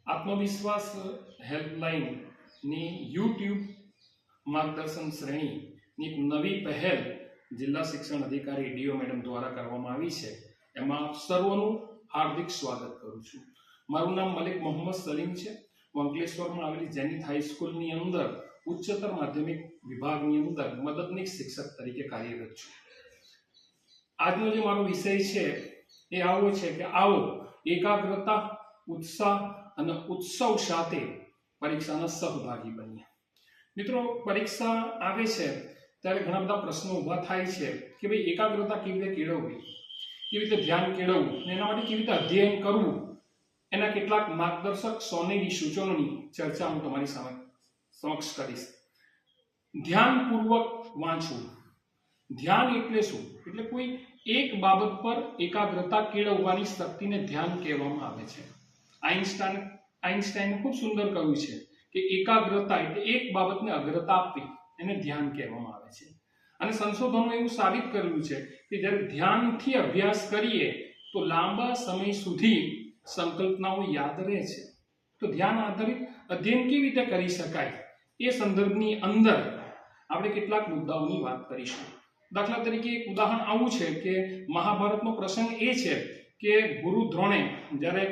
આત્મવિશ્વાસ હેલ્પલાઇનની યુટ્યુબ માર્ગદર્શન શ્રેણીની એક નવી પહેલ જિલ્લા શિક્ષણ અધિકારી ડીઓ મેડમ દ્વારા કરવામાં આવી છે. એમાં આપ સર્વનું હાર્દિક સ્વાગત કરું છું. મારું નામ મલિક મોહમ્મદ સલીમ છે. હું અંકલેશ્વરમાં આવેલી જેનિથ હાઈસ્કૂલની અંદર ઉચ્ચતર માધ્યમિક વિભાગની અંદર મદદનીશ શિક્ષક તરીકે કાર્યરત છું. આજનો જે મારો વિષય છે એ આવો છે કે આવો એકાગ્રતા, ઉત્સાહ અને ઉત્સવ સાથે પરીક્ષાના સહભાગી બનીએ. મિત્રો, પરીક્ષા આવે છે ત્યારે ઘણા બધા પ્રશ્નો ઊભા થાય છે કે ભાઈ એકાગ્રતા કેવી રીતે કેળવવી, કેવી રીતે ધ્યાન કેળવવું, એના માટે કેવી રીતે અધ્યયન કરવું, એના કેટલાક માર્ગદર્શક સોનેરી સૂચનોની ચર્ચા હું તમારી સમક્ષ કરીશ. ધ્યાનપૂર્વક વાંચવું. ધ્યાન એટલે શું? એટલે કોઈ એક બાબત પર એકાગ્રતા કેળવવાની શક્તિને ધ્યાન કહેવામાં આવે છે. આઇન્સ્ટાઈને ખૂબ સુંદર કહ્યું છે કે એકાગ્રતા એટલે એક બાબતને અગ્રતા આપવી, એને ધ્યાન કહેવામાં આવે છે. અને સંશોધનો એવું સાબિત કર્યું છે કે જ્યારે ધ્યાનથી અભ્યાસ કરીએ તો લાંબા સમય સુધી સંકલ્પનાઓ યાદ રહે છે. તો ધ્યાન આધારિત અધ્યયન કેવી રીતે કરી શકાય એ સંદર્ભની અંદર આપણે કેટલાક મુદ્દાઓની વાત કરીશું. દાખલા તરીકે એક ઉદાહરણ આવું છે કે મહાભારતનો પ્રસંગ એ છે કે ગુરુ દ્રોણે જ્યારે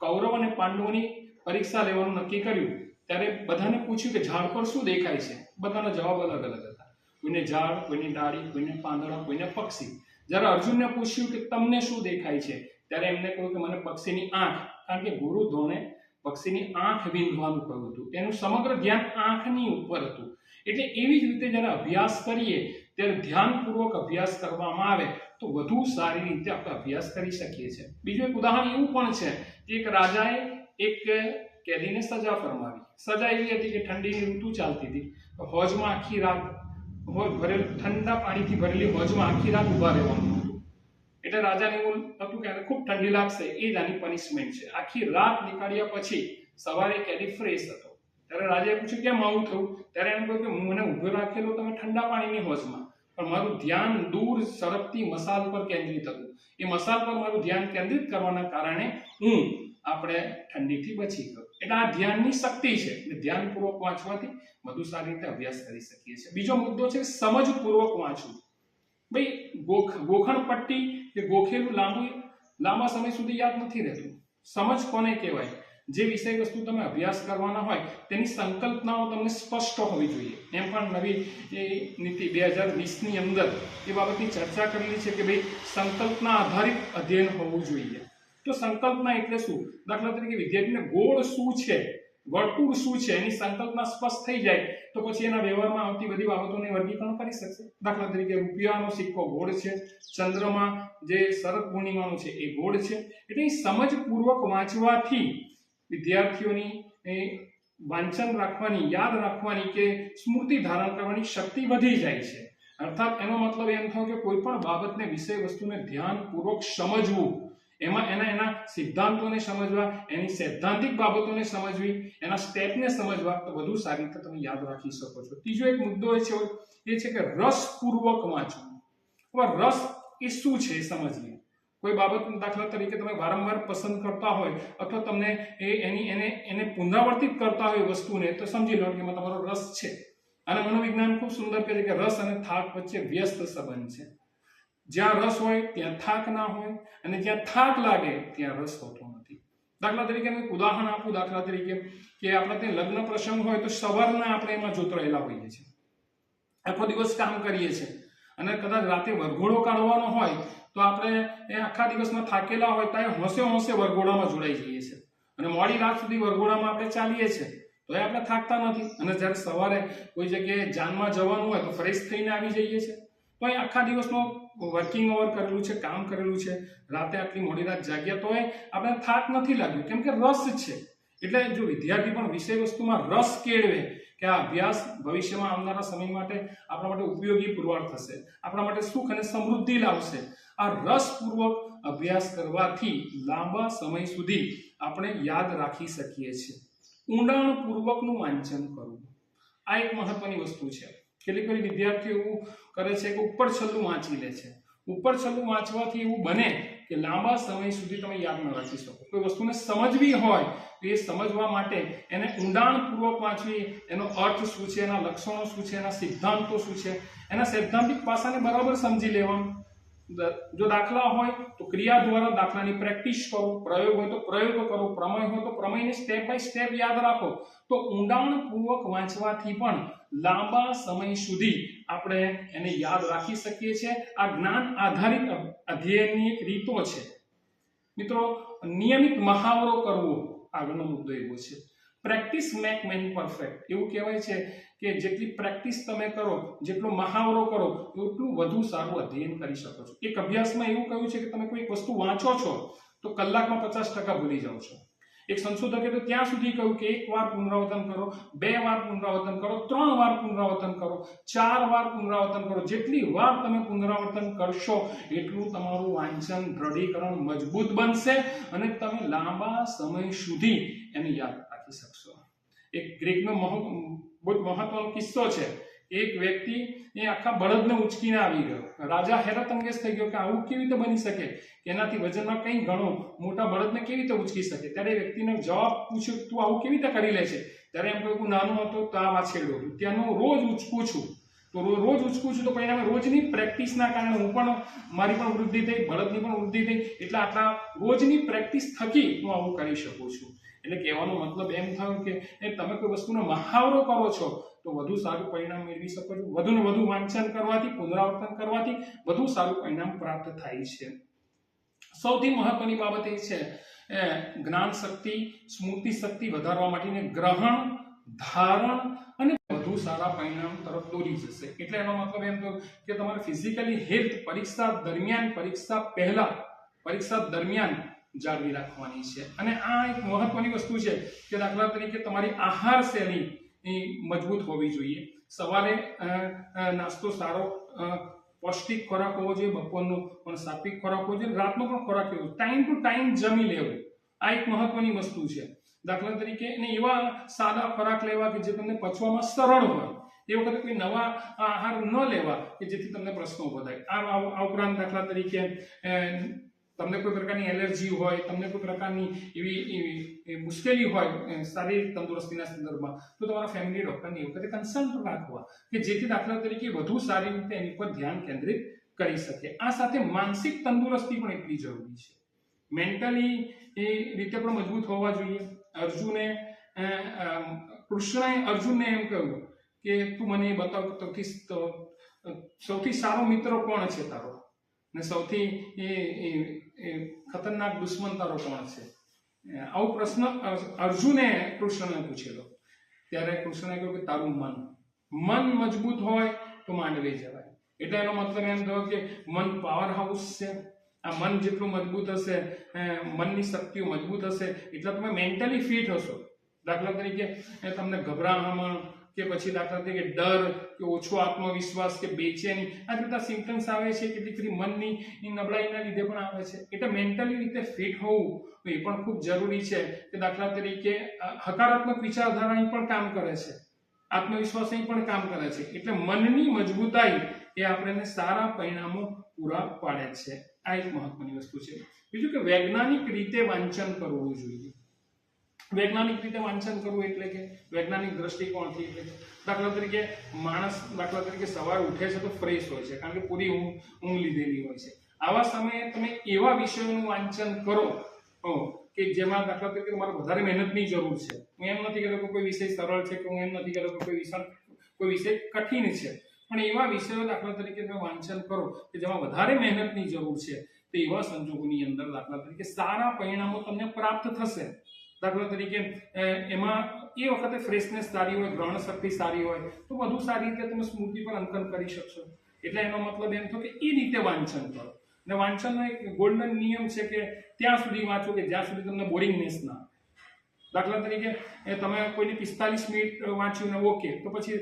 કૌરવ અને પાંડવોની પરીક્ષા લેવાનું નક્કી કર્યું ત્યારે બધાને પૂછ્યું કે ઝાડ પર શું દેખાય છે. બધાના જવાબ અલગ અલગ હતા. કોઈને ઝાડ, કોઈને ડાળી, કોઈને પાંદડા, કોઈને પક્ષી. જ્યારે અર્જુનને પૂછ્યું કે તમને શું દેખાય છે ત્યારે એમને કહ્યું કે મને પક્ષીની આંખ, કારણ કે ગુરુ દ્રોણે પક્ષીની આંખ વીંધવાનું કહ્યું હતું. તેનું સમગ્ર ધ્યાન આંખની ઉપર હતું. એટલે એવી જ રીતે જ્યારે અભ્યાસ કરીએ ત્યારે ધ્યાનપૂર્વક અભ્યાસ કરવામાં આવે તો વધુ સારી રીતે આપણે અભ્યાસ કરી શકીએ છીએ. બીજું એક ઉદાહરણ એવું પણ છે કે એક રાજાએ એક કેદીને સજા ફરમાવી. સજા એવી હતી કે ઠંડીની ઋતુ ચાલતી હતી. હોજમાં આખી રાત ઠંડા પાણીથી ભરેલી હોજમાં આખી રાત ઉભા રહેવાનું હતું. એટલે રાજાને એવું હતું કે ખૂબ ઠંડી લાગશે, એ જ આની પનિશમેન્ટ છે. આખી રાત નીકાળ્યા પછી સવારે કેદી ફ્રેશ હતો. ત્યારે રાજાએ પૂછ્યું કેમ આવું થયું? ત્યારે એને કહ્યું કે મને ઊભો રાખેલો તમે ઠંડા પાણીની હોજમાં, પણ મારું ધ્યાન દૂર સળગતી મસાલ પર કેન્દ્રિત હતું. એ મસાલ પર મારું ધ્યાન કેન્દ્રિત કરવાના કારણે હું આપણે ઠંડીથી બચી ગયો. એટલે આ ધ્યાનની શક્તિ છે. એટલે ધ્યાનપૂર્વક વાંચવાથી વધુ સારી રીતે અભ્યાસ કરી શકીએ છીએ. બીજો મુદ્દો છે સમજપૂર્વક વાંચવું. ભાઈ ગોખણ પટ્ટી કે ગોખેલું લાંબા સમય સુધી યાદ નથી રહેતું. સમજ કોને કહેવાય? જે વિષય વસ્તુ તમે અભ્યાસ કરવાના હોય તેની સંકલ્પનાઓ તમને સ્પષ્ટ હોવી જોઈએ. એમ પણ નવી નીતિ 2020ની અંદર એ બાબતની ચર્ચા કરેલી છે કે ભાઈ સંકલ્પના આધારિત અધ્યયન હોવું જોઈએ. તો સંકલ્પના એટલે શું? દાખલા તરીકે વિદ્યાર્થીને ગોળ શું છે, વર્તુળ શું છે, એની સંકલ્પના સ્પષ્ટ થઈ જાય તો પછી એના વ્યવહારમાં આવતી બધી બાબતોને વર્ગીકરણ કરી શકશે. દાખલા તરીકે રૂપિયાનો સિક્કો ગોળ છે, ચંદ્રમાં જે શરદ પૂર્ણિમાનો છે એ ગોળ છે. એટલે સમજપૂર્વક વાંચવાથી વિદ્યાર્થીઓની વાંચન રાખવાની, યાદ રાખવાની કે સ્મૃતિ ધારણ કરવાની શક્તિ વધી જાય છે. અર્થાત એનો મતલબ એમ થયો કે કોઈ પણ બાબતને, વિષય વસ્તુને ધ્યાનપૂર્વક સમજવું, એમાં એના સિદ્ધાંતોને સમજવા, એની સૈદ્ધાંતિક બાબતોને સમજવી, એના સ્ટેપને સમજવા તો વધુ સારી રીતે તમે યાદ રાખી શકો છો. ત્રીજો એક મુદ્દો એ છે કે રસપૂર્વક વાંચવું. હવે રસ એ શું છે એ સમજીએ. કોઈ બાબત દાખલા તરીકે તમે વારંવાર પસંદ કરતા હોય અથવા તમને એને પુનરાવર્તિત કરતા હોય વસ્તુને તો સમજી લો કે તમારો રસ છે. અને મનોવિજ્ઞાન ખૂબ સુંદર કહે છે કે રસ અને થાક વચ્ચે વ્યસ્ત સંબંધ છે. જ્યાં રસ હોય ત્યાં થાક ના હોય, અને જ્યાં થાક લાગે ત્યાં રસ હોતો નથી. દાખલા તરીકે એક ઉદાહરણ આપું. દાખલા તરીકે કે આપણે ત્યાં લગ્ન પ્રસંગ હોય તો સવારના આપણે એમાં જોતરાયેલા હોઈએ છીએ, આખો દિવસ કામ કરીએ છીએ, અને કદાચ રાતે વરઘોડો કાઢવાનો હોય તો આપણે આખા દિવસમાં થાકેલા હોય ત્યારે હોંશે વરઘોડામાં જોડાઈ જઈએ છીએ, અને મોડી રાત સુધી વરઘોડામાં આપણે ચાલીએ છીએ તો આપણે થાકતા નથી. અને જ્યારે સવારે કોઈ જગ્યાએ જાનમાં જવાનું હોય તો ફ્રેશ થઈને આવી જઈએ છીએ. તો અહીં આખા દિવસનો વર્કિંગ ઓવર કરેલું છે, કામ કરેલું છે, રાતે આટલી મોડી રાત જાગ્યા તો આપણે થાક નથી લાગ્યો, કેમ કે રસ છે. એટલે જો વિદ્યાર્થી પણ વિષય વસ્તુમાં રસ કેળવે કે આ અભ્યાસ ભવિષ્યમાં આવનારા સમય માટે આપણા માટે ઉપયોગી પુરવાર થશે, આપણા માટે સુખ અને સમૃદ્ધિ લાવશે. આ રસપૂર્વક અભ્યાસ કરવાથી લાંબા સમય સુધી આપણે યાદ રાખી શકીએ છીએ. ઊંડાણપૂર્વકનું વાંચન કરવું આ એક મહત્વની વસ્તુ છે. કેટલીક વાર વિદ્યાર્થીઓ એવું કરે છે કે ઉપર છલ્લું વાંચી લે છે. ઉપર છલ્લું વાંચવાથી એવું બને કે લાંબા સમય સુધી તમે યાદ ન રાખી શકો. કોઈ વસ્તુને સમજવી હોય તો એ સમજવા માટે એને ઊંડાણપૂર્વક વાંચવી, એનો અર્થ શું છે, એના લક્ષણો શું છે, એના સિદ્ધાંતો શું છે, એના સૈદ્ધાંતિક પાસાને બરાબર સમજી લેવાનું. જો દાખલા હોય તો ક્રિયા દ્વારા દાખલાની પ્રેક્ટિસ કરો, પ્રયોગ હોય તો પ્રયોગો કરો, પ્રમેય હોય તો પ્રમેયને સ્ટેપ બાય સ્ટેપ યાદ રાખો. તો ઊંડાણપૂર્વક વાંચવાથી પણ લાંબા સમય સુધી આપણે એને યાદ રાખી શકીએ છીએ. આ જ્ઞાન આધારિત અધ્યયનની એક રીતો છે. મિત્રો, નિયમિત મહાવરો કરવો આગળનો મુદ્દો એવો છે. Practice make main perfect. એવું કહેવાય છે કે જેટલી પ્રેક્ટિસ તમે કરો, જેટલો મહાવરો કરો, એટલું વધુ સારું અધ્યયન કરી શકો છો. એક અભ્યાસમાં એવું કહ્યું છે કે તમે કોઈ વસ્તુ વાંચો છો તો કલાકમાં 50% ભૂલી જાઓ છો. એક સંશોધકે તો ત્યાં સુધી કહ્યું કે 1 વાર પુનરાવર્તન કરો, 2 વાર પુનરાવર્તન કરો, 3 વાર પુનરાવર્તન કરો, 4 વાર પુનરાવર્તન કરો. જેટલી વાર તમે પુનરાવર્તન કરશો એટલું તમારું વાંચન દ્રઢીકરણ મજબૂત બનશે અને તમે લાંબા સમય સુધી એને યાદ રાખી શકશો. એક ગ્રીકનો બહુ મહત્વનો કિસ્સો છે. એક વ્યક્તિ એ આખા બળદને ઉચકીને આવી ગયો. રાજા હેરત અંગેજ થઈ ગયો કે આવું કેવી રીતે બની શકે, કે એનાથી વજનમાં કંઈ ઘણો મોટા બળદને કેવી રીતે ઉચકી શકે. ત્યારે વ્યક્તિને જવાબ પૂછ્યો, તું આવું કેવી રીતે કરી લે છે? ત્યારે એમ કહ્યું, નાનો હતો તો આ વાછેડો ત્યાંનો રોજ ઉચકું છું, તો રોજ ઉચકું છું, તો પરિણામે રોજની પ્રેક્ટિસના કારણે હું પણ, મારી પણ વૃદ્ધિ થઈ, બળદની પણ વૃદ્ધિ થઈ, એટલે આટલા રોજની પ્રેક્ટિસ થકી હું આવું કરી શકું છું. એટલે કહેવાનો મતલબ એમ થયો કે તમે કોઈ વસ્તુનો મહાવરો કરો છો તો વધુ સારું પરિણામ મેળવી શકો છો. વધુ ને વધુ વાંચન કરવાથી, પુનરાવર્તન કરવાથી વધુ સારું પરિણામ પ્રાપ્ત થાય છે. સૌથી મહત્વની બાબત એ છે જ્ઞાન શક્તિ, સ્મૃતિ શક્તિ વધારવા માટેની ગ્રહણ, ધારણ અને વધુ સારા પરિણામ તરફ દોરી જશે. એટલે એનો મતલબ એમ થયો કે તમારે ફિઝિકલી હેલ્થ પરીક્ષા દરમિયાન, પરીક્ષા પહેલા, પરીક્ષા દરમિયાન જાળવી રાખવાની છે. અને આ એક મહત્વની વસ્તુ છે કે દાખલા તરીકે તમારી આહાર શૈલી મજબૂત હોવી જોઈએ. સવારે નાસ્તો સારો પૌષ્ટિક ખોરાક હોવો જોઈએ, બપોરનો પણ સાત્વિક ખોરાક હોવો જોઈએ, રાતનો પણ ખોરાક હોવો જોઈએ. ટાઈમ ટુ ટાઈમ જમી લેવું, આ એક મહત્વની વસ્તુ છે. દાખલા તરીકે એવા સાદા ખોરાક લેવા કે જે તમને પચવામાં સરળ હોય. એ વખતે કોઈ નવા આહાર ન લેવા કે જેથી તમને પ્રશ્નો ઉભા થાય. આ ઉપરાંત દાખલા તરીકે તમને કોઈ પ્રકારની એલર્જી હોય, તમને કોઈ પ્રકારની એવી મુશ્કેલી હોય શારીરિક તંદુરસ્તીના સંદર્ભમાં, તો તમારા ફેમિલી ડોક્ટરની એ વખતે કન્સલ્ટ રાખવા કે જેથી દાખલા તરીકે વધુ સારી રીતે એની પર ધ્યાન કેન્દ્રિત કરી શકે. આ સાથે માનસિક તંદુરસ્તી પણ એટલી જરૂરી છે. મેન્ટલી એ રીતે પણ મજબૂત હોવા જોઈએ. કૃષ્ણએ અર્જુનને એમ કહ્યું કે તું મને એ બતાવ કે સૌથી સારો મિત્ર કોણ છે તારો, ને સૌથી ખતરનાક દુશ્મન તારો કોણ છે. આવો પ્રશ્ન અર્જુને કૃષ્ણને પૂછેલો. ત્યારે કૃષ્ણએ કહ્યું કે તારું મન મજબૂત હોય તો માંડવે જવાય. એટલે એનો મતલબ એમ થયો કે મન પાવર હાઉસ છે. આ મન જેટલું મજબૂત હશે, મનની શક્તિઓ મજબૂત હશે, એટલે તમે મેન્ટલી ફિટ હશો. દાખલા તરીકે તમને ગભરામણ કે પછી દાખલા તરીકે ડર કે ઓછો આત્મવિશ્વાસ કે બેચેની, આ બધા સિમ્પટમ્સ આવે છે. કેટલીક મનની નબળાઈના લીધે પણ આવે છે. એટલે મેન્ટલી રીતે ફિટ હોવું એ પણ ખૂબ જરૂરી છે. કે દાખલા તરીકે હકારાત્મક વિચારધારા પણ કામ કરે છે, આત્મવિશ્વાસ પણ કામ કરે છે. એટલે મનની મજબૂતાઈ એ આપણને સારા પરિણામો પૂરા પાડે છે. આ એક મહત્વની વસ્તુ છે. બીજું કે વૈજ્ઞાનિક રીતે વાંચન કરવું જોઈએ. વૈજ્ઞાનિક રીતે વાંચન કરવું એટલે કે વૈજ્ઞાનિક દ્રષ્ટિકોણથી, એટલે દાખલા તરીકે માણસ દાખલા તરીકે સવારે ઉઠે છે તો ફ્રેશ હોય છે, કારણ કે પૂરી ઊંઘ લીધેલી હોય છે. આવા સમયે તમે એવા વિષયોનું વાંચન કરો કે જેમાં દાખલા તરીકે તમારે વધારે મહેનતની જરૂર છે. હું એમ નથી કહેતો કે કોઈ વિષય સરળ છે, કે હું એમ નથી કહેતો કે કોઈ વિષય કઠિન છે, પણ એવા વિષયો દાખલા તરીકે તમે વાંચન કરો કે જેમાં વધારે મહેનતની જરૂર છે. તો એવા સંજોગોની અંદર દાખલા તરીકે સારા પરિણામો તમને પ્રાપ્ત થશે. દાખલા તરીકે એમાં એ વખતે ફ્રેશનેસ સારી હોય, ગ્રહણ શક્તિ સારી હોય, તો વધુ સારી રીતે તમે સ્મૃતિ પર અંકન કરી શકશો. એટલે એનો મતલબ એમ થયો કે એ રીતે વાંચન કરો. અને વાંચનનો એક ગોલ્ડન નિયમ છે કે ત્યાં સુધી વાંચો કે જ્યાં સુધી તમને બોરિંગનેસ ના. દાખલા તરીકે તમે કોઈને 45 મિનિટ વાંચ્યું ને ઓકે, તો પછી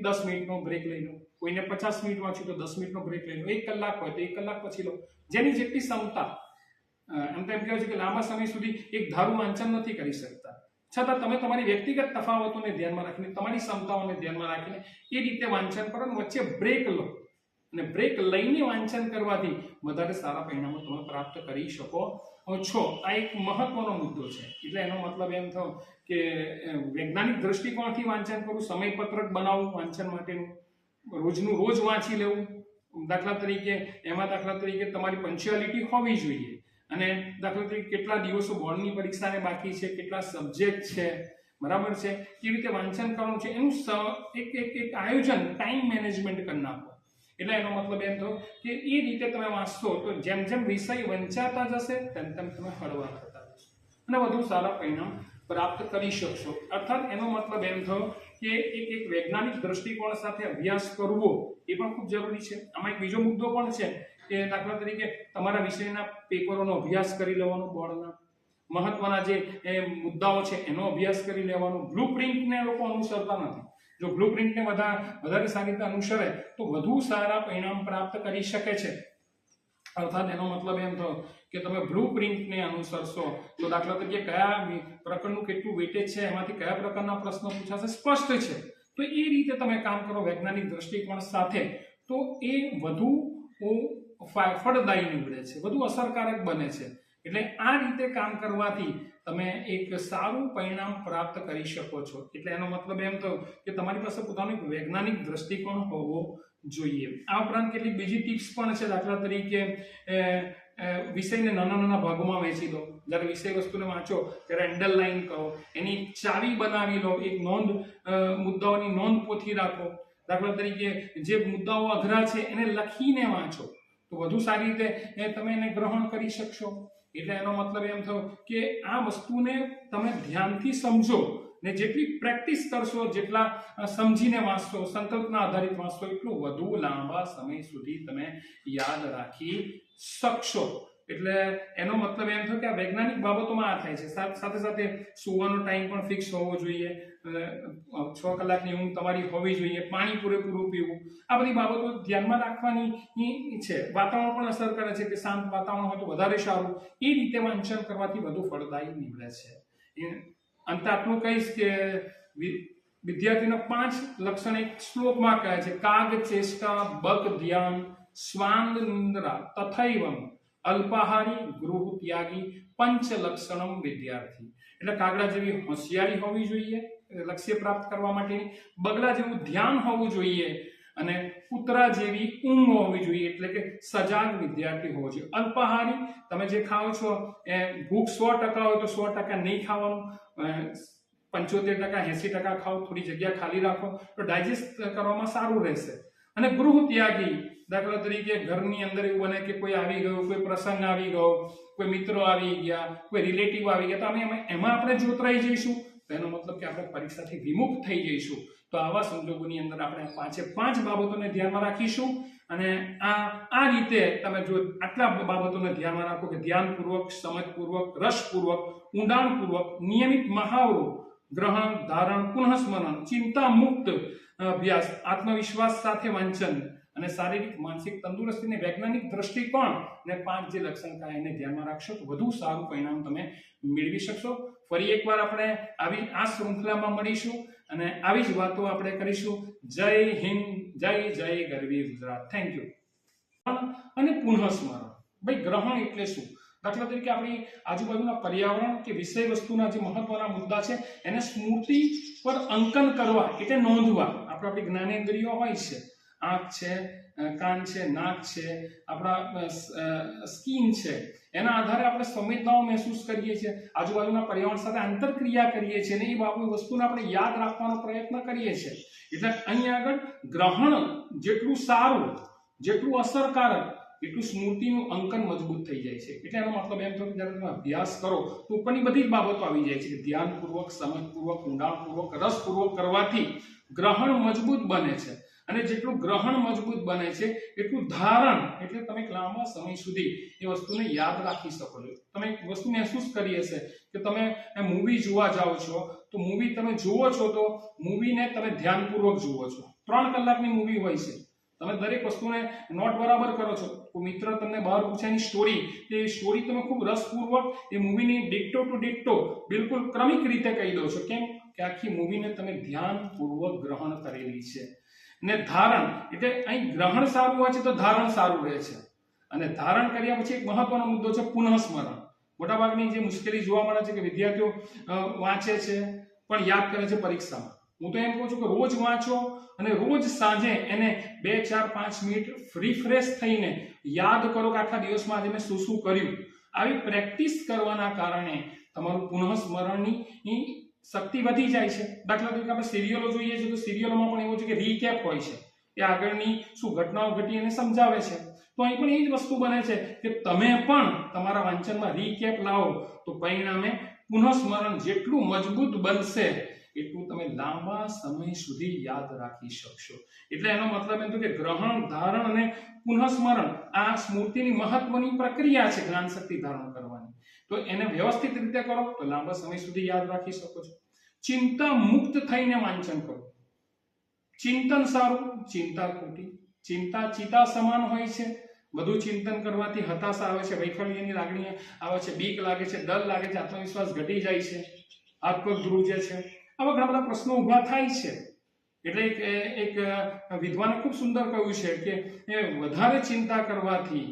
10 મિનિટનો બ્રેક લઈ લો. કોઈને 50 મિનિટ વાંચ્યું તો 10 મિનિટનો બ્રેક લઈ લો. 1 કલાક હોય તો 1 કલાક પછી લો. જેની જેટલી ક્ષમતા. એમ તો એમ કહેવાય છે કે લાંબા સમય સુધી એક ધારું વાંચન નથી કરી શકતા, છતાં તમે તમારી વ્યક્તિગત તફાવતોને ધ્યાનમાં રાખીને, તમારી ક્ષમતાઓને ધ્યાનમાં રાખીને એ રીતે વાંચન કરો અને વચ્ચે બ્રેક લો. અને બ્રેક લઈને વાંચન કરવાથી વધારે સારા પરિણામો તમે પ્રાપ્ત કરી શકો છો. આ એક મહત્વનો મુદ્દો છે. એટલે એનો મતલબ એમ થયો કે વૈજ્ઞાનિક દ્રષ્ટિકોણથી વાંચન કરવું, સમયપત્રક બનાવવું વાંચન માટેનું, રોજનું રોજ વાંચી લેવું. દાખલા તરીકે તમારી પંચ્યુઆલિટી હોવી જોઈએ, અને દાખલા તરીકે કેટલા દિવસો બોર્ડની પરીક્ષાને બાકી છે, કેટલા સબ્જેક્ટ છે, બરાબર છે, કેવી રીતે વાંચન કરવાનું છે, એનું એક આયોજન, ટાઈમ મેનેજમેન્ટ કરી નાખો. એટલે એનો મતલબ એમ થયો કે એ રીતે તમે વાંચશો તો જેમ જેમ વિષય વંચાતા જશે તેમ તેમ તમે હળવા થતા જશો અને વધુ સારા પરિણામ પ્રાપ્ત કરી શકશો. અર્થાત એનો મતલબ એમ થયો કે એક વૈજ્ઞાનિક દ્રષ્ટિકોણ સાથે અભ્યાસ કરવો એ પણ ખૂબ જરૂરી છે. આમાં એક બીજો મુદ્દો પણ છે કે દાખલા તરીકે તમારા વિષયના પેપરોનો અભ્યાસ કરી લેવાનો, બોર્ડના મહત્વના જે મુદ્દાઓ છે એનો અભ્યાસ કરી લેવાનો. બ્લુપ્રિન્ટને લોકો અનુસરતા નથી. જો બ્લુપ્રિન્ટને વધારે સારી રીતે અનુસરે તો વધુ સારા પરિણામ પ્રાપ્ત કરી શકે છે. અર્થાત એનો મતલબ એમ થયો કે તમે બ્લુપ્રિન્ટને અનુસરશો તો દાખલા તરીકે કયા પ્રકરણનું કેટલું વેટેજ છે, એમાંથી કયા પ્રકારના પ્રશ્નો પૂછાશે સ્પષ્ટ છે, તો એ રીતે તમે કામ કરો વૈજ્ઞાનિક દ્રષ્ટિકોણ સાથે તો એ વધુ ફળદાયી નીવડે છે, વધુ અસરકારક બને છે. એટલે આ રીતે કામ કરવાથી તમે એક સારું પરિણામ પ્રાપ્ત કરી શકો છો. એટલે એનો મતલબ એમ થયો કે તમારી પાસે પોતાનો એક વૈજ્ઞાનિક દ્રષ્ટિકોણ હોવો જોઈએ. આ ઉપરાંત કેટલીક બીજી ટિપ્સ પણ છે. દાખલા તરીકે વિષયને નાના નાના ભાગોમાં વહેંચી દો. જ્યારે વિષય વસ્તુને વાંચો ત્યારે અંડરલાઈન કરો, એની ચાવી બનાવી લો, એક મુદ્દાઓની નોંધ પોથી રાખો. દાખલા તરીકે જે મુદ્દાઓ અઘરા છે એને લખીને વાંચો તો વધુ સારી રીતે તમે એને ગ્રહણ કરી શકશો. એટલે એનો મતલબ એમ થયો કે આ વસ્તુને તમે ધ્યાનથી સમજો ને જેટલી પ્રેક્ટિસ કરશો, જેટલા સમજીને વાંચશો, સંકલ્પના આધારિત વાંચશો, એટલું વધુ લાંબા સમય સુધી તમે યાદ રાખી શકશો. એટલે એનો મતલબ એમ થયો કે આ વૈજ્ઞાનિક બાબતોમાં આ થાય છે. સાથે સાથે સુવાનો ટાઈમ પણ ફિક્સ હોવો જોઈએ, 6 કલાકની ઊંઘ તમારી હોવી જોઈએ, પાણી પૂરેપૂરું પીવું, આ બધી બાબતો ધ્યાનમાં રાખવાની છે. વાતાવરણ પણ અસર કરે છે કે શાંત વાતાવરણ હોય તો વધારે સારું. એ રીતે વાંચન કરવાથી વધુ ફળદાયી નીવડે છે. અંતે આટલું કહીશ કે વિદ્યાર્થીના 5 લક્ષણ એક શ્લોકમાં કહે છે: કાગ ચેષ્ટા, બક ધ્યાન, શ્વાન નિંદ્રા, તથૈવમ અલ્પાહારી, ગૃહ ત્યાગી, પંચ લક્ષણમ વિદ્યાર્થી. એટલે કાગડા જેવી હોશિયારી હોવી જોઈએ લક્ષ્ય પ્રાપ્ત કરવા માટેની, બગલા જેવું ધ્યાન હોવું જોઈએ, અને કૂતરા જેવી ઊંઘ હોવી જોઈએ, એટલે કે સજાગ વિદ્યાર્થી હોવો જોઈએ. અલ્પાહારી, તમે જે ખાઓ છો એ ભૂખ 100% હોય તો 100% નહીં ખાવાનું, 75% 80% ખાઓ, થોડી જગ્યા ખાલી રાખો તો ડાયજેસ્ટ કરવામાં સારું રહેશે. અને ગૃહ ત્યાગી, દાખલા તરીકે ઘરની અંદર એવું બને કે કોઈ આવી ગયું, કોઈ પ્રસંગ આવી ગયો, કોઈ મિત્રો આવી ગયા, કોઈ રિલેટિવ આવી ગયા, તો એમાં આપણે જોતરાઈ જઈશું તો એનો મતલબ કે આપણે પરીક્ષાથી વિમુખ થઈ જઈશું. તો આવા સંજોગોની અંદર આપણે 5 બાબતોને ધ્યાનમાં રાખીશું. અને આ રીતે તમે જો આટલા બાબતોને ધ્યાનમાં રાખો કે ધ્યાનપૂર્વક, સમજપૂર્વક, રસપૂર્વક, ઊંડાણપૂર્વક, નિયમિત મહાવરો, ગ્રહણ, ધારણ, પુનઃસ્મરણ, ચિંતા મુક્ત અભ્યાસ, આત્મવિશ્વાસ સાથે વાંચન અને શારીરિક માનસિક તંદુરસ્તીને વૈજ્ઞાનિક દ્રષ્ટિકોણ ને 5 જે લક્ષણ કહ્યા એને ધ્યાનમાં રાખશો તો વધુ સારું પરિણામ તમે મેળવી શકશો. ફરી એકવાર આપણે આ શૃંખલામાં મળીશું અને આવી જ વાતો આપણે કરીશું. જય હિન્દ, જય જય ગરવી ગુજરાત. Thank you. અને પુનઃસ્મરણ. ભાઈ ગ્રહણ એટલે શું? દાખલા તરીકે આપણી આજુબાજુના પર્યાવરણ કે વિષય વસ્તુના જે મહત્વના મુદ્દા છે એને સ્મૃતિ પર અંકન કરવા એટલે નોંધવા. આપણી જ્ઞાનેન્દ્રિયો હોય છે, આંખ છે, કાન છે, નાક છે, આપણા સ્કિન છે, એના આધારે આપણે સંવેદનાઓ મહેસૂસ કરીએ છીએ, આજુબાજુના પર્યાવરણ સાથે આંતરક્રિયા કરીએ છીએ અને એ વસ્તુને આપણે યાદ રાખવાનો પ્રયત્ન કરીએ છીએ. એટલે અહીંયા આગળ ગ્રહણ જેટલું સારું, જેટલું અસરકારક, એટલું સ્મૃતિનું અંકન મજબૂત થઈ જાય છે. એટલે એનો મતલબ એમ થયો કે જ્યારે તમે અભ્યાસ કરો તો ઉપરની બધી જ બાબતો આવી જાય છે કે ધ્યાનપૂર્વક, સમજપૂર્વક, ઊંડાણપૂર્વક, રસપૂર્વક કરવાથી ગ્રહણ મજબૂત બને છે. અને જેટલું ગ્રહણ મજબૂત બને છે એટલું ધારણ, એટલે તમે લાંબા સમય સુધી એ વસ્તુને યાદ રાખી શકો છો. તમે એક વસ્તુ મહેસૂસ કરી હશે કે તમે મૂવી જોવા જાઓ છો તો મૂવી તમે જુઓ છો તો મૂવીને તમે ધ્યાનપૂર્વક જુઓ છો. 3 કલાકની મૂવી હોય છે, તમે દરેક વસ્તુને નોટ બરાબર કરો છો. કોઈ મિત્ર તમને બહાર પૂછાની સ્ટોરી, એ સ્ટોરી તમે ખૂબ રસપૂર્વક એ મૂવીની ડિક્ટો ટુ ડિક્ટો બિલકુલ ક્રમિક રીતે કહી દો છો. કેમ કે આખી મૂવીને તમે ધ્યાનપૂર્વક ગ્રહણ કરેલી છે. ને ધારણ એટલે અહીં ગ્રહણ સારું હોય છે તો ધારણ સારું રહે છે, અને ધારણ કર્યા પછી એક મહત્વનો મુદ્દો છે પુનઃસ્મરણ. મોટાભાગની જે મુશ્કેલી જોવા મળે છે કે વિદ્યાર્થીઓ વાંચે છે પણ યાદ કરે છે પરીક્ષામાં. હું તો એમ કહું છું કે રોજ વાંચો અને રોજ સાંજે એને 2, 4, 5 મિનિટ રિફ્રેશ થઈને યાદ કરો કે આખા દિવસમાં આજે મેં શું શું કર્યું. આવી પ્રેક્ટિસ કરવાના કારણે તમારું પુનઃસ્મરણની શક્તિ વધી જાય છે. દાખલા તરીકે આપણે સિરિયલો જોઈએ છીએ તો સિરિયલોમાં પણ એવું છે કે રીકેપ હોય છે, એ આગળની શું ઘટનાઓ ઘટી એને સમજાવે છે. તો અહીં પણ એ જ વસ્તુ બને છે કે તમે પણ તમારા વાંચનમાં રીકેપ લાવો તો પરિણામે પુનઃસ્મરણ જેટલું મજબૂત બનશે એટલું તમે લાંબા સમય સુધી યાદ રાખી શકશો. એટલે એનો મતલબ એમ કે ગ્રહણ, ધારણ અને પુનઃસ્મરણ આ સ્મૃતિની મહત્વની પ્રક્રિયા છે જ્ઞાન શક્તિ ધારણ કરવાની. તો એને વ્યવસ્થિત રીતે કરો તો લાંબા સમય સુધી યાદ રાખી શકો છો. ચિંતા મુક્ત થઈને વાંચન કરો. ચિંતન સારું, ચિંતા ખોટી. ચિંતા ચિતા સમાન હોય છે. બધું ચિંતન કરવાથી હતાશા આવે છે, વૈફલ્યની લાગણી આવે છે, બીક લાગે છે, ડર લાગે છે, આત્મવિશ્વાસ ઘટી જાય છે, હાથ પગ ધ્રુજે છે. આવા ઘણા બધા પ્રશ્નો ઊભા થાય છે. એટલે એક વિદ્વાને ખૂબ સુંદર કહ્યું છે કે વધારે ચિંતા કરવાથી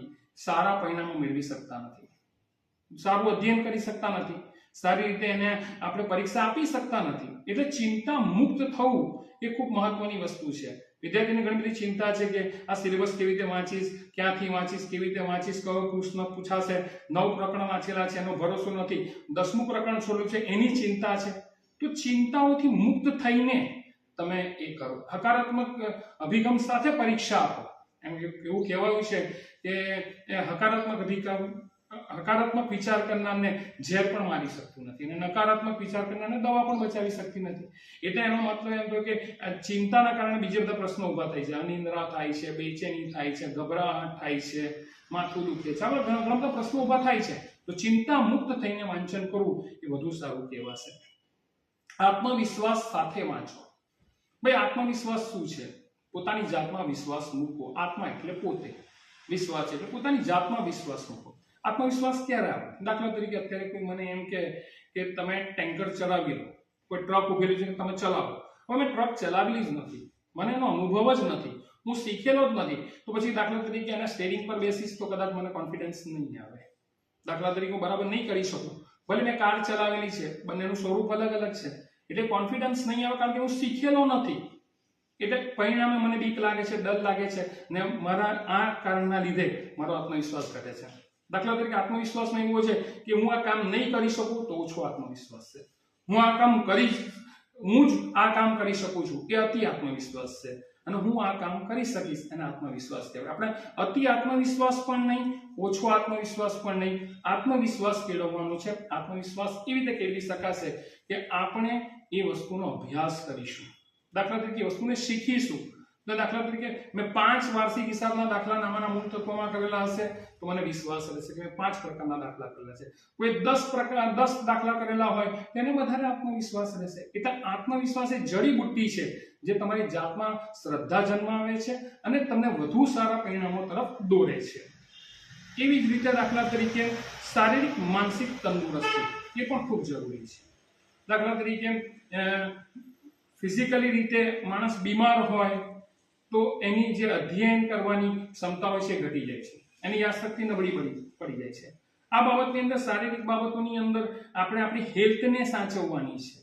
સારા પરિણામો મેળવી શકતા નથી, સારું અધ્યયન કરી શકતા નથી, સારી રીતે એને આપણે પરીક્ષા આપી શકતા નથી. એટલે ચિંતા મુક્ત થવું એ ખૂબ મહત્વની વસ્તુ છે. વિદ્યાર્થીને ઘણી બધી ચિંતા છે કે આ સિલેબસ કેવી રીતે વાંચીશ, ક્યાંથી વાંચીશ, કેવી રીતે વાંચીશ, કયો પ્રશ્ન પૂછાશે, 9 પ્રકરણ વાંચેલા છે એનો ભરોસો નથી, 10મું પ્રકરણ છોડ્યું છે એની ચિંતા છે. તો ચિંતાઓથી મુક્ત થઈને તમે એ કરો, હકારાત્મક અભિગમ સાથે પરીક્ષા આપો. એમ એવું કહેવાયું છે કે હકારાત્મક વિચાર કરનારને ઝેર પણ મારી શકતું નથી અને નકારાત્મક વિચાર કરનારને દવા પણ બચાવી શકતી નથી. એટલે એનો મતલબ એમ થયો કે ચિંતાના કારણે બીજા બધા પ્રશ્નો ઊભા થાય છે, અનિદ્રા થાય છે, બેચેની થાય છે, ગભરાટ થાય છે, માથું દુખે છે, આવા ઘણા બધા પ્રશ્નો ઊભા થાય છે. તો ચિંતા મુક્ત થઈને વાંચન કરવું એ વધુ સારું કહેવાશે. આત્મવિશ્વાસ સાથે વાંચો. ભાઈ આત્મવિશ્વાસ શું છે? પોતાની જાતમાં વિશ્વાસ મૂકો. આત્મા એટલે પોતે, વિશ્વાસ એટલે પોતાની જાતમાં વિશ્વાસ મૂકો. આત્મવિશ્વાસ ક્યારે આવે? દાખલા તરીકે અત્યારે કોઈ મને એમ કે તમે ટેન્કર ચલાવી લો, કોઈ ટ્રક ઉભેલી છે તમે ચલાવો. હવે મેં ટ્રક ચલાવેલી જ નથી, મને એનો અનુભવ જ નથી, હું શીખેલો જ નથી, તો પછી દાખલા તરીકે એના સ્ટેરિંગ પર બેસીશ તો કદાચ મને કોન્ફિડન્સ નહીં આવે. દાખલા તરીકે હું બરાબર નહીં કરી શકું. ભલે મેં કાર ચલાવેલી છે, બંનેનું સ્વરૂપ અલગ અલગ છે, એટલે કોન્ફિડન્સ નહીં આવે કારણ કે હું શીખેલો નથી. એટલે પરિણામે મને બીક લાગે છે, ડર લાગે છે ને મારા આ કારણના લીધે મારો આત્મવિશ્વાસ ઘટે છે. દાખલા તરીકે આત્મવિશ્વાસમાં એવું છે કે હું આ કામ નહીં કરી શકું તો ઓછો આત્મવિશ્વાસ છે. હું જ આ કામ કરી શકું છું એ અતિ આત્મવિશ્વાસ છે, અને હું આ કામ કરી શકીશ એને આત્મવિશ્વાસ કહેવાય. આપણે અતિ આત્મવિશ્વાસ પણ નહીં, ઓછો આત્મવિશ્વાસ પણ નહીં, આત્મવિશ્વાસ કેળવવાનો છે. આત્મવિશ્વાસ એવી રીતે કેળવી શકાશે કે આપણે એ વસ્તુનો અભ્યાસ કરીશું. દાખલા તરીકે વસ્તુને શીખીશું. તો દાખલા તરીકે મેં 5 વાર્ષિક હિસાબના દાખલા નામાના મૂળ તત્વોમાં કરેલા હશે તો મને વિશ્વાસ રહેશે કે મેં 5 પ્રકારના દાખલા કરેલા છે. કોઈ 10 દાખલા કરેલા હોય તેને વધારે આત્મવિશ્વાસ રહેશે. એટલે આત્મવિશ્વાસ એ જડીબુટ્ટી છે જે તમારી જાતમાં શ્રદ્ધા જન્માવે છે અને તમને વધુ સારા પરિણામો તરફ દોરે છે. એવી જ રીતે દાખલા તરીકે શારીરિક માનસિક તંદુરસ્તી એ પણ ખૂબ જરૂરી છે. દાખલા તરીકે ફિઝિકલી રીતે માણસ બીમાર હોય તો એની જે અધ્યયન કરવાની ક્ષમતા હોય છે ઘટી જાય છે, એની યાદશક્તિ નબળી પડી જાય છે. આ બાબતની અંદર શારીરિક બાબતોની અંદર આપણે આપણી હેલ્થને સાચવવાની છે.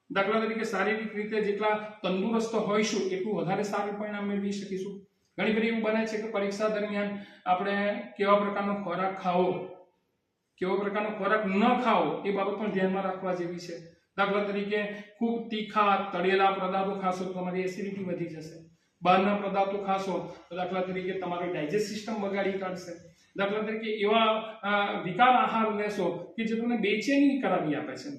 દાખલા તરીકે શારીરિક રીતે જેટલા તંદુરસ્ત હોઈશું એટલું વધારે સારું પરિણામ મેળવી શકીશું. ઘણી બધી એવું બને છે કે પરીક્ષા દરમિયાન આપણે કેવા પ્રકારનો ખોરાક ખાવો, કેવો પ્રકારનો ખોરાક ન ખાવો એ બાબત પણ ધ્યાનમાં રાખવા જેવી છે. દાખલા તરીકે ખૂબ તીખા તળેલા પદાર્થો ખાશો તો તમારી એસિડિટી વધી જશે. બહારના પદાર્થો ખાશો તો દાખલા તરીકે તમારી ડાયજેસ્ટ સિસ્ટમ બગાડી કાઢશે. દાખલા તરીકે એવા વિકાર આહાર લેશો કે જે તમને બેચેની કરાવી આપે છે.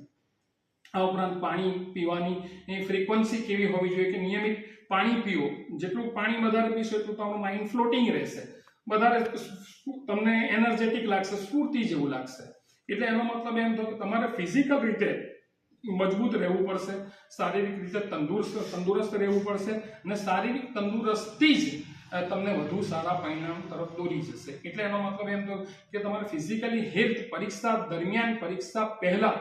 આ ઉપરાંત પાણી પીવાની ફ્રીક્વન્સી કેવી હોવી જોઈએ કે નિયમિત પાણી પીવો. જેટલું પાણી વધારે પીશો એટલું તમારું માઇન્ડ ફ્લોટિંગ રહેશે, વધારે તમને એનર્જેટિક લાગશે, સ્ફૂર્તિ જેવું લાગશે. એટલે એનો મતલબ એમ થયો કે તમારે ફિઝિકલ રીતે મજબૂત રહેવું પડશે, શારીરિક રીતે તંદુરસ્ત રહેવું પડશે અને શારીરિક તંદુરસ્તી જ તમને વધુ સારા પરિણામ તરફ દોરી જશે. એટલે એનો મતલબ એમ થયો કે તમારે ફિઝિકલી હેલ્થ પરીક્ષા દરમિયાન, પરીક્ષા પહેલા,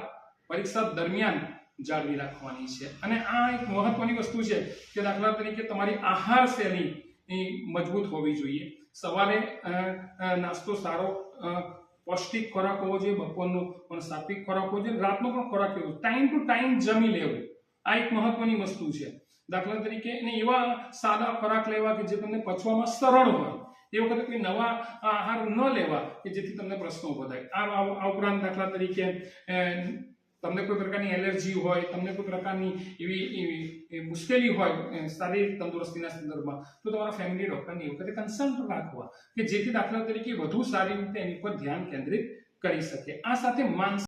પરીક્ષા દરમિયાન જાળવી રાખવાની છે. અને આ એક મહત્વની વસ્તુ છે કે દાખલા તરીકે તમારી આહાર શૈલી મજબૂત હોવી જોઈએ. સવારે નાસ્તો સારો પૌષ્ટિક ખોરાક હોવો જોઈએ, બપોરનો પણ સાત્વિક ખોરાક હોવો જોઈએ, રાતનો પણ ખોરાક એવો ટાઈમ ટુ ટાઈમ જમી લેવું. આ એક મહત્વની વસ્તુ છે. દાખલા તરીકે એવા સાદા ખોરાક લેવા કે જે તમને પચવામાં સરળ હોય. એ વખતે કોઈ નવા આહાર ન લેવા કે જેથી તમને પ્રશ્નો ઉભા થાય. આ ઉપરાંત દાખલા તરીકે તમને કોઈ પ્રકારની એલર્જી હોય, તમને કોઈ પ્રકારની એવી મુશ્કેલી હોય શારીરિક તંદુરસ્તીના સંદર્ભમાં, તો તમારા ફેમિલી ડોક્ટરની એ વખતે કન્સલ્ટ રાખવા કે જેથી દાખલા તરીકે વધુ સારી રીતે એની પર ધ્યાન કેન્દ્રિત કરી શકે. આ સાથે માનસિક